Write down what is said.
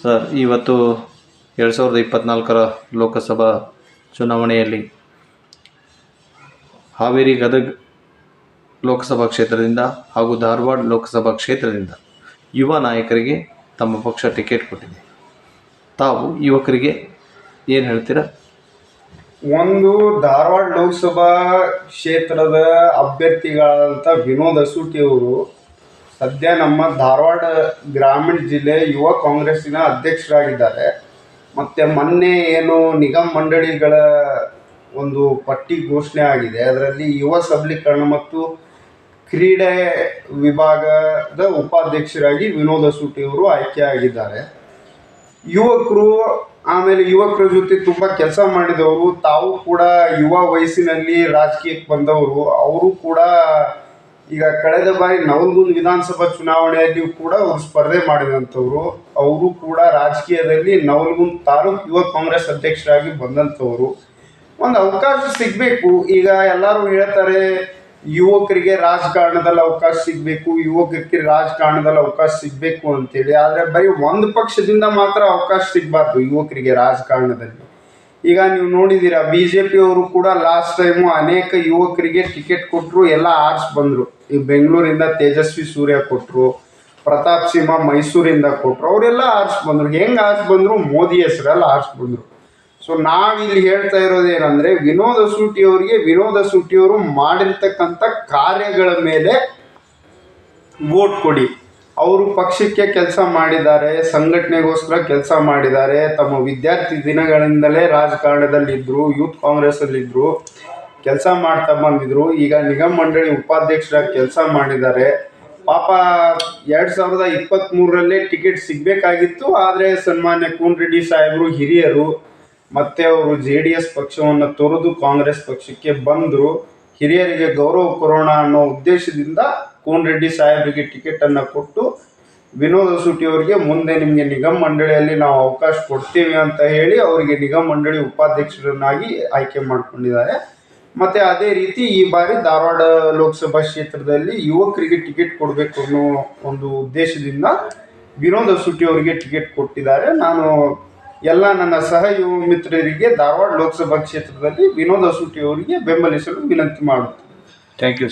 Sir, ಇವತ್ತು 2024ರ ಲೋಕಸಭಾ ಚುನಾವಣೆಯಲ್ಲಿ ಹಾವೇರಿ ಗದಗ ಲೋಕಸಭಾ ಕ್ಷೇತ್ರದಿಂದ ಹಾಗೂ ಧಾರವಾಡ ಲೋಕಸಭಾ ಕ್ಷೇತ್ರದಿಂದ ಯುವ ನಾಯಕರಿಗೆ ತಮ್ಮ ಪಕ್ಷ ಟಿಕೆಟ್ ಕೊಟ್ಟಿದೆ. ತಾವು ಯುವಕರಿಗೆ ಏನು ಹೇಳ್ತೀರಾ? ಒಂದು ಧಾರವಾಡ ಲೋಕಸಭಾ ಕ್ಷೇತ್ರದ ಅಭ್ಯರ್ಥಿಗಳಾದಂಥ ವಿನೋದ್ ಅಸೂಟಿ ಅವರು ಸದ್ಯ ನಮ್ಮ ಧಾರವಾಡ ಗ್ರಾಮೀಣ ಜಿಲ್ಲೆ ಯುವ ಕಾಂಗ್ರೆಸ್ಸಿನ ಅಧ್ಯಕ್ಷರಾಗಿದ್ದಾರೆ. ಮತ್ತು ಮೊನ್ನೆ ಏನು ನಿಗಮ ಮಂಡಳಿಗಳ ಒಂದು ಪಟ್ಟಿ ಘೋಷಣೆ ಆಗಿದೆ, ಅದರಲ್ಲಿ ಯುವ ಸಬಲೀಕರಣ ಮತ್ತು ಕ್ರೀಡೆ ವಿಭಾಗದ ಉಪಾಧ್ಯಕ್ಷರಾಗಿ ವಿನೋದ್ ಅಸೂಟಿ ಅವರು ಆಯ್ಕೆಯಾಗಿದ್ದಾರೆ. ಯುವಕರ ಜೊತೆ ತುಂಬ ಕೆಲಸ ಮಾಡಿದವರು, ತಾವು ಕೂಡ ಯುವ ವಯಸ್ಸಿನಲ್ಲಿ ರಾಜಕೀಯಕ್ಕೆ ಬಂದವರು. ಅವರು ಕೂಡ ಈಗ ಕಳೆದ ಬಾರಿ ನವಲಗುಂದ ವಿಧಾನಸಭಾ ಚುನಾವಣೆಯಲ್ಲಿ ಕೂಡ ಅವರು ಸ್ಪರ್ಧೆ ಮಾಡಿದಂಥವ್ರು. ಅವರು ಕೂಡ ರಾಜಕೀಯದಲ್ಲಿ ನವಲಗುಂದ ತಾಲೂಕು ಯುವ ಕಾಂಗ್ರೆಸ್ ಅಧ್ಯಕ್ಷರಾಗಿ ಬಂದಂಥವ್ರು. ಒಂದು ಅವಕಾಶ ಸಿಗಬೇಕು. ಈಗ ಎಲ್ಲರೂ ಹೇಳ್ತಾರೆ ಯುವಕರಿಗೆ ರಾಜಕಾರಣದಲ್ಲಿ ಅವಕಾಶ ಸಿಗಬೇಕು, ಅಂತೇಳಿ. ಆದರೆ ಬರೀ ಒಂದು ಪಕ್ಷದಿಂದ ಮಾತ್ರ ಅವಕಾಶ ಸಿಗಬಾರ್ದು ಯುವಕರಿಗೆ ರಾಜಕಾರಣದಲ್ಲಿ. ಈಗ ನೀವು ನೋಡಿದ್ದೀರಾ, BJP ಅವರು ಕೂಡ ಲಾಸ್ಟ್ ಟೈಮು ಅನೇಕ ಯುವಕರಿಗೆ ಟಿಕೆಟ್ ಕೊಟ್ಟರು, ಎಲ್ಲ ಆರ್ಸ್ ಬಂದರು. ಈ ಬೆಂಗಳೂರಿಂದ ತೇಜಸ್ವಿ ಸೂರ್ಯ ಕೊಟ್ಟರು, ಪ್ರತಾಪ್ ಸಿಂಹ ಮೈಸೂರಿಂದ ಕೊಟ್ಟರು, ಅವರೆಲ್ಲ ಆರ್ಸ್ ಬಂದರು. ಹೆಂಗೆ ಆರ್ಸ್ ಬಂದರು? ಮೋದಿ ಹೆಸರಲ್ಲಿ ಆರ್ಸ್ ಬಂದರು. ಸೊ ನಾವಿಲ್ಲಿ ಹೇಳ್ತಾ ಇರೋದೇನೆಂದರೆ, ವಿನೋದ್ ಅಸೂಟಿ ಅವರು ಮಾಡಿರ್ತಕ್ಕಂಥ ಕಾರ್ಯಗಳ ಮೇಲೆ ವೋಟ್ ಕೊಡಿ. ಅವರು ಪಕ್ಷಕ್ಕೆ ಕೆಲಸ ಮಾಡಿದ್ದಾರೆ, ಸಂಘಟನೆಗೋಸ್ಕರ ಕೆಲಸ ಮಾಡಿದ್ದಾರೆ. ತಮ್ಮ ವಿದ್ಯಾರ್ಥಿ ದಿನಗಳಿಂದಲೇ ರಾಜಕಾರಣದಲ್ಲಿದ್ದರು, ಯೂತ್ ಕಾಂಗ್ರೆಸ್ಸಲ್ಲಿದ್ದರು, ಕೆಲಸ ಮಾಡ್ತಾ ಬಂದಿದ್ರು. ಈಗ ನಿಗಮ ಮಂಡಳಿ ಉಪಾಧ್ಯಕ್ಷರಾಗಿ ಕೆಲಸ ಮಾಡಿದ್ದಾರೆ. ಪಾಪ 2023ರಲ್ಲೇ ಟಿಕೆಟ್ ಸಿಗಬೇಕಾಗಿತ್ತು. ಆದರೆ ಸನ್ಮಾನ್ಯ ಕೋನರೆಡ್ಡಿ ಸಾಹೇಬರು ಹಿರಿಯರು, ಮತ್ತು ಅವರು JDS ಪಕ್ಷವನ್ನು ತೊರೆದು ಕಾಂಗ್ರೆಸ್ ಪಕ್ಷಕ್ಕೆ ಬಂದರು. ಹಿರಿಯರಿಗೆ ಗೌರವ ಕೊರೋಣ ಅನ್ನೋ ಉದ್ದೇಶದಿಂದ ಕೋನರೆಡ್ಡಿ ಸಾಹೇಬರಿಗೆ ಟಿಕೆಟನ್ನು ಕೊಟ್ಟು ವಿನೋದ್ ಅಸೂಟಿ ಅವರಿಗೆ ಮುಂದೆ ನಿಮಗೆ ನಿಗಮ ಮಂಡಳಿಯಲ್ಲಿ ನಾವು ಅವಕಾಶ ಕೊಡ್ತೀವಿ ಅಂತ ಹೇಳಿ ಅವರಿಗೆ ನಿಗಮ ಮಂಡಳಿ ಉಪಾಧ್ಯಕ್ಷರನ್ನಾಗಿ ಆಯ್ಕೆ ಮಾಡಿಕೊಂಡಿದ್ದಾರೆ. ಮತ್ತು ಅದೇ ರೀತಿ ಈ ಬಾರಿ ಧಾರವಾಡ ಲೋಕಸಭಾ ಕ್ಷೇತ್ರದಲ್ಲಿ ಯುವಕರಿಗೆ ಟಿಕೆಟ್ ಕೊಡಬೇಕು ಅನ್ನೋ ಒಂದು ಉದ್ದೇಶದಿಂದ ವಿನೋದ್ ಅಸೂಟಿ ಅವರಿಗೆ ಟಿಕೆಟ್ ಕೊಟ್ಟಿದ್ದಾರೆ. ನಾನು ಎಲ್ಲ ನನ್ನ ಸಹ ಯುವ ಮಿತ್ರರಿಗೆ ಧಾರವಾಡ ಲೋಕಸಭಾ ಕ್ಷೇತ್ರದಲ್ಲಿ ವಿನೋದ್ ಅಸೂಟಿ ಅವರಿಗೆ ಬೆಂಬಲಿಸಲು ವಿನಂತಿ ಮಾಡುತ್ತೇನೆ. Thank you.